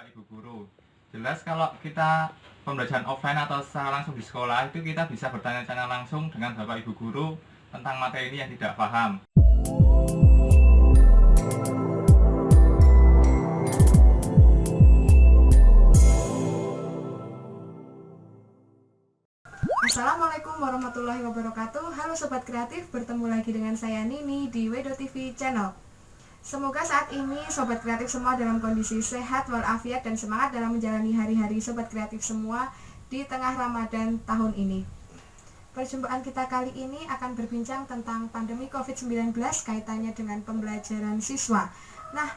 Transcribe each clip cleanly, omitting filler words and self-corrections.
Bapak Ibu guru. Jelas kalau kita pembelajaran offline atau secara langsung di sekolah itu kita bisa bertanya-tanya langsung dengan Bapak Ibu guru tentang materi yang tidak paham. Assalamualaikum warahmatullahi wabarakatuh. Halo Sobat Kreatif, bertemu lagi dengan saya Nini di WedoTV Channel. Semoga saat ini Sobat Kreatif semua dalam kondisi sehat walafiat dan semangat dalam menjalani hari-hari Sobat Kreatif semua di tengah Ramadan tahun ini. Perjumpaan kita kali ini akan berbincang tentang pandemi COVID-19 kaitannya dengan pembelajaran siswa. Nah,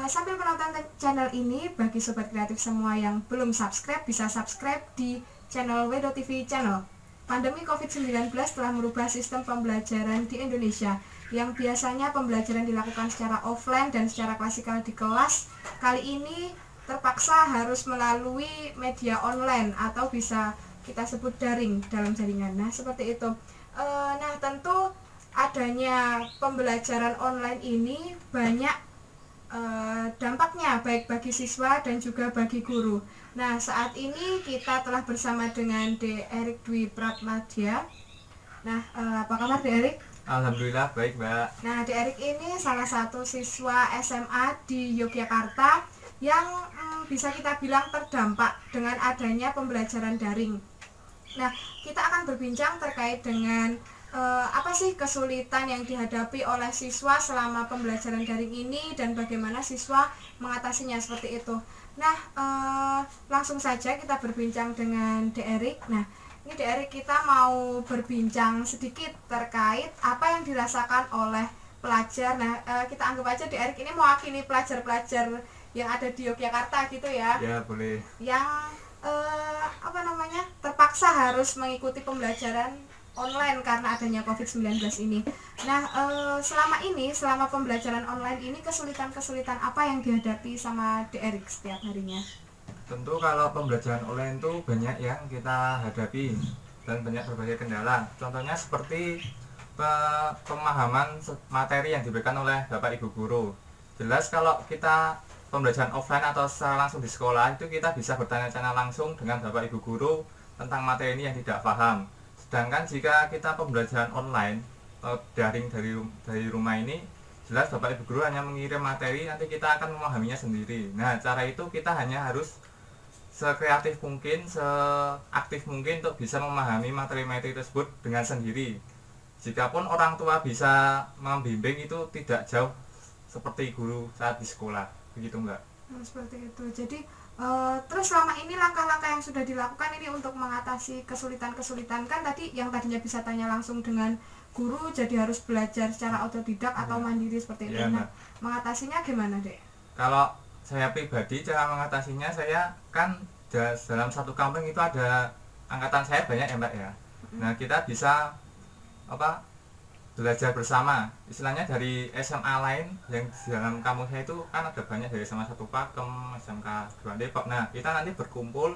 sambil menonton channel ini, bagi Sobat Kreatif semua yang belum subscribe, bisa subscribe di channel WedoTV Channel. Pandemi COVID-19 telah merubah sistem pembelajaran di Indonesia. Yang biasanya pembelajaran dilakukan secara offline dan secara klasikal di kelas, kali ini terpaksa harus melalui media online atau bisa kita sebut daring dalam jaringan. Nah, seperti itu. Nah, tentu adanya pembelajaran online ini banyak dampaknya, baik bagi siswa dan juga bagi guru. Nah, saat ini kita telah bersama dengan De Erik Dwi Pratmadya. Nah, apa kabar De Erik? Alhamdulillah baik, Mbak. Nah, De Erik ini salah satu siswa SMA di Yogyakarta yang bisa kita bilang terdampak dengan adanya pembelajaran daring. Nah, kita akan berbincang terkait dengan apa sih kesulitan yang dihadapi oleh siswa selama pembelajaran daring ini dan bagaimana siswa mengatasinya seperti itu. Nah, langsung saja kita berbincang dengan De Erik. Nah, ini De Erik, kita mau berbincang sedikit terkait apa yang dirasakan oleh pelajar. Nah, kita anggap aja De Erik ini mewakili pelajar-pelajar yang ada di Yogyakarta gitu ya. Ya, boleh. Yang terpaksa harus mengikuti pembelajaran online karena adanya COVID-19 ini. Nah, selama pembelajaran online ini kesulitan-kesulitan apa yang dihadapi sama De Erik setiap harinya? Tentu kalau pembelajaran online itu banyak yang kita hadapi dan banyak berbagai kendala. Contohnya seperti pemahaman materi yang diberikan oleh Bapak Ibu guru. Jelas kalau kita pembelajaran offline atau secara langsung di sekolah itu kita bisa bertanya-tanya langsung dengan Bapak Ibu guru tentang materi ini yang tidak paham. Sedangkan jika kita pembelajaran online daring dari rumah ini, jelas Bapak Ibu guru hanya mengirim materi, nanti kita akan memahaminya sendiri. Nah, cara itu kita hanya harus sekreatif mungkin, seaktif mungkin untuk bisa memahami materi-materi tersebut dengan sendiri. Jikapun orang tua bisa membimbing itu tidak jauh seperti guru saat di sekolah, begitu Mbak? Seperti itu. Jadi terus selama ini langkah-langkah yang sudah dilakukan ini untuk mengatasi kesulitan-kesulitan, kan tadi yang tadinya bisa tanya langsung dengan guru jadi harus belajar secara otodidak atau mandiri seperti itu. Nah, mengatasinya gimana, Dek? Kalau saya pribadi, cara mengatasinya, saya kan dalam satu kampung itu ada angkatan saya banyak ya Mbak ya. Nah, kita bisa belajar bersama, istilahnya dari SMA lain yang di dalam kampung saya itu kan ada banyak, dari SMA 1 Pakem, SMK 2 Depok. Nah, kita nanti berkumpul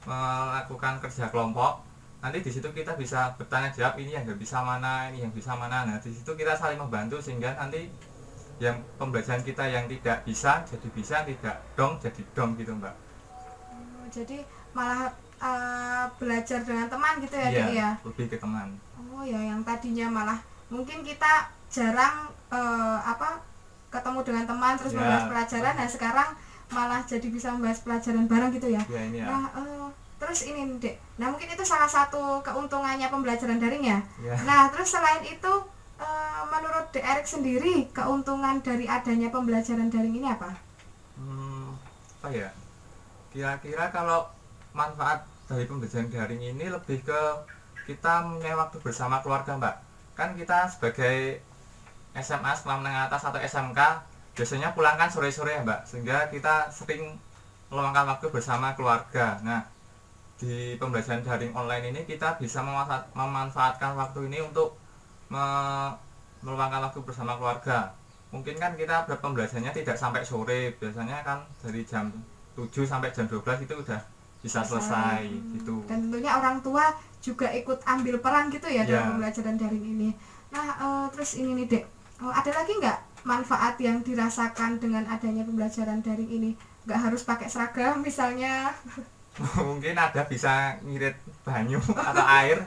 melakukan kerja kelompok. Nanti di situ kita bisa bertanya jawab, ini yang nggak bisa mana, ini yang bisa mana. Nah, di situ kita saling membantu sehingga nanti yang pembelajaran kita yang tidak bisa jadi bisa, tidak dong jadi dong gitu Mbak. Jadi malah belajar dengan teman gitu ya, Iya, Dek ya? lebih ke teman. Oh ya, yang tadinya malah mungkin kita jarang ketemu dengan teman terus membahas pelajaran, nah sekarang malah jadi bisa membahas pelajaran bareng gitu ya. Ya, ini ya. Nah, terus ini Dek, nah mungkin itu salah satu keuntungannya pembelajaran daring ya. Ya. Nah, terus selain itu menurut De Erik sendiri keuntungan dari adanya pembelajaran daring ini apa? Apa ya? Kira-kira kalau manfaat dari pembelajaran daring ini lebih ke kita punya waktu bersama keluarga Mbak. Kan kita sebagai SMA sekolah menengah atas atau SMK biasanya pulang kan sore-sore ya Mbak, sehingga kita sering meluangkan waktu bersama keluarga. Nah, di pembelajaran daring online ini kita bisa memanfaatkan waktu ini untuk meluangkan waktu bersama keluarga. Mungkin kan kita pembelajarannya tidak sampai sore, biasanya kan dari jam 7 sampai jam 12 itu udah bisa selesai gitu. Dan tentunya orang tua juga ikut ambil peran gitu ya dalam pembelajaran daring ini. Nah, terus ini nih Dek, ada lagi nggak manfaat yang dirasakan dengan adanya pembelajaran daring ini nggak harus pakai seragam misalnya. Mungkin ada bisa ngirit banyu atau air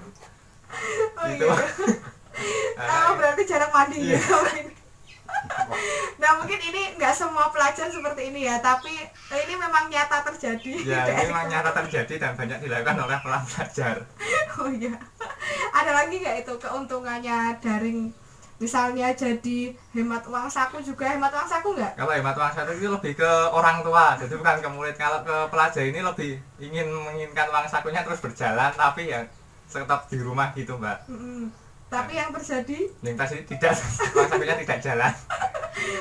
Oh gitu. iya. Berarti jarang mandi Iya. gitu. Nah mungkin ini nggak semua pelajar seperti ini ya, tapi ini memang nyata terjadi. Ya, ini memang nyata terjadi dan banyak dilakukan oleh para pelajar. Oh iya. Ada lagi nggak itu keuntungannya daring? Misalnya jadi hemat uang saku juga, hemat uang saku nggak? Kalau hemat uang saku itu lebih ke orang tua, jadi bukan ke murid. Kalau ke pelajar ini lebih menginginkan uang sakunya terus berjalan, tapi ya tetap di rumah gitu, Mbak. Tapi yang terjadi, Yang tadi tidak, uang sakunya tidak jalan.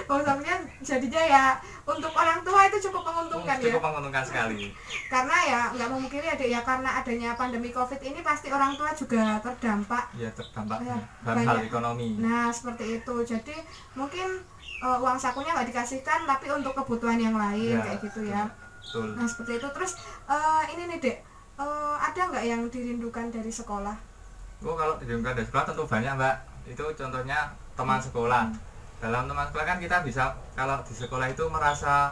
uang sakunya jadinya ya untuk orang tua itu cukup menguntungkan ya. Cukup menguntungkan sekali. Karena ya nggak memungkiri ya, karena adanya pandemi COVID ini pasti orang tua juga terdampak. Ya, terdampak Ya, dalam hal banyak. ekonomi. Nah seperti itu, jadi mungkin uang sakunya nggak dikasihkan tapi untuk kebutuhan yang lain Ya, kayak gitu ya. Betul. Nah seperti itu. Terus ini nih Dek, ada nggak yang dirindukan dari sekolah? Kalau dirindukan dari sekolah tentu banyak, Mbak. Itu contohnya teman sekolah. Dalam teman sekolah kan kita bisa, kalau di sekolah itu merasa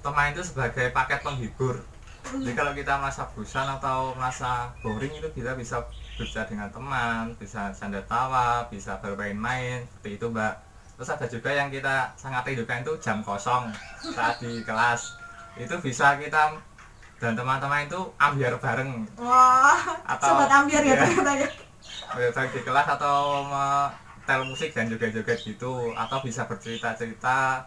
teman itu sebagai paket penghibur. Jadi kalau kita merasa bosan atau merasa boring, itu kita bisa berbicara dengan teman, bisa canda tawa, bisa bermain-main, seperti itu, Mbak. Terus ada juga yang kita sangat rindukan itu jam kosong saat di kelas. Itu bisa kita dan teman-teman itu ambiar bareng, Wah, atau sobat ambiar ya ya, ternyata ya. baik di kelas atau tel musik dan joget-joget gitu, atau bisa bercerita-cerita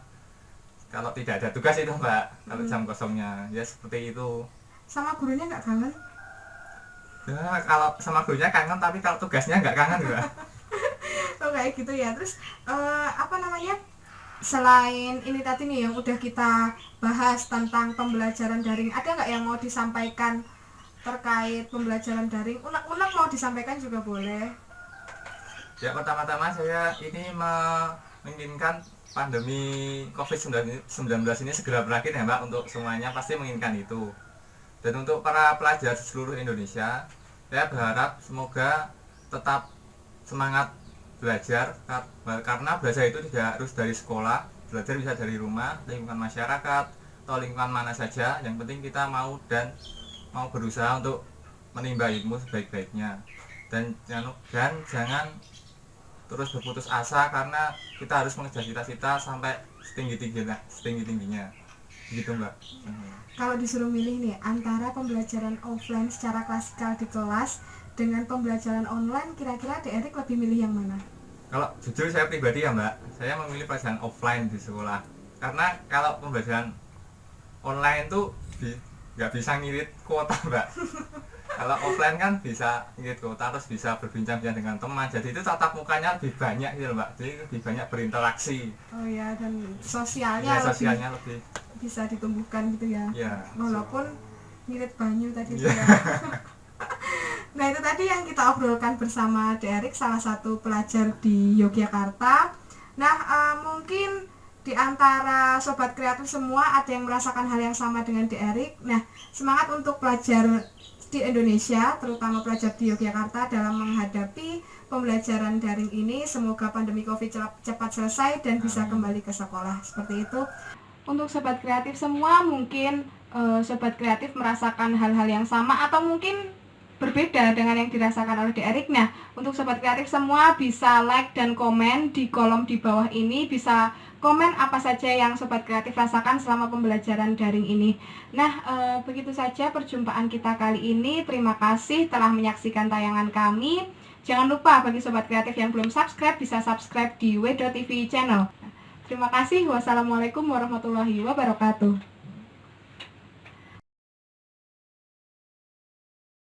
kalau tidak ada tugas itu, Mbak. Kalau jam kosongnya ya seperti itu. Sama gurunya nggak kangen? Ya, kalau sama gurunya kangen, tapi kalau tugasnya nggak kangen, Mbak. Oh kayak gitu ya. Terus apa namanya, selain ini tadi nih yang udah kita bahas tentang pembelajaran daring, ada nggak yang mau disampaikan terkait pembelajaran daring? Unek-unek mau disampaikan juga boleh. Ya, pertama-tama saya ini menginginkan pandemi COVID-19 ini segera berakhir ya, Mbak. Untuk semuanya pasti menginginkan itu. Dan untuk para pelajar seluruh Indonesia, saya berharap semoga tetap semangat belajar, karena belajar itu tidak harus dari sekolah, belajar bisa dari rumah, lingkungan masyarakat, atau lingkungan mana saja. Yang penting kita mau berusaha untuk menimba ilmu sebaik-baiknya, dan jangan terus berputus asa, karena kita harus mengejar cita-cita sampai setinggi-tingginya gitu, Mbak. Kalau disuruh milih nih antara pembelajaran offline secara klasikal di kelas dengan pembelajaran online, kira-kira Erik lebih milih yang mana? Kalau jujur saya pribadi ya, Mbak, saya memilih pelajaran offline di sekolah. Karena kalau pembelajaran online tuh nggak bisa ngirit kuota, Mbak. Kalau offline kan bisa ngirit kuota, terus bisa berbincang-bincang dengan teman. Jadi itu tatap mukanya lebih banyak gitu, Mbak. Jadi lebih banyak berinteraksi. Oh ya, dan sosialnya, Ya, sosialnya lebih bisa ditumbuhkan gitu ya. ya. Walaupun ngirit banyu tadi Ya. juga. Nah itu tadi yang kita obrolkan bersama Erik, salah satu pelajar di Yogyakarta. Nah mungkin di antara sobat kreatif semua ada yang merasakan hal yang sama dengan Erik. Nah semangat untuk pelajar di Indonesia, terutama pelajar di Yogyakarta dalam menghadapi pembelajaran daring ini. Semoga pandemi COVID cepat selesai dan bisa kembali ke sekolah. Seperti itu. Untuk sobat kreatif semua, mungkin sobat kreatif merasakan hal-hal yang sama atau mungkin berbeda dengan yang dirasakan oleh Erik. Nah, untuk sobat kreatif semua bisa like dan komen di kolom di bawah ini, bisa komen apa saja yang sobat kreatif rasakan selama pembelajaran daring ini. Nah, begitu saja perjumpaan kita kali ini. Terima kasih telah menyaksikan tayangan kami. Jangan lupa bagi sobat kreatif yang belum subscribe, bisa subscribe di W.TV channel. Terima kasih. Wassalamualaikum warahmatullahi wabarakatuh.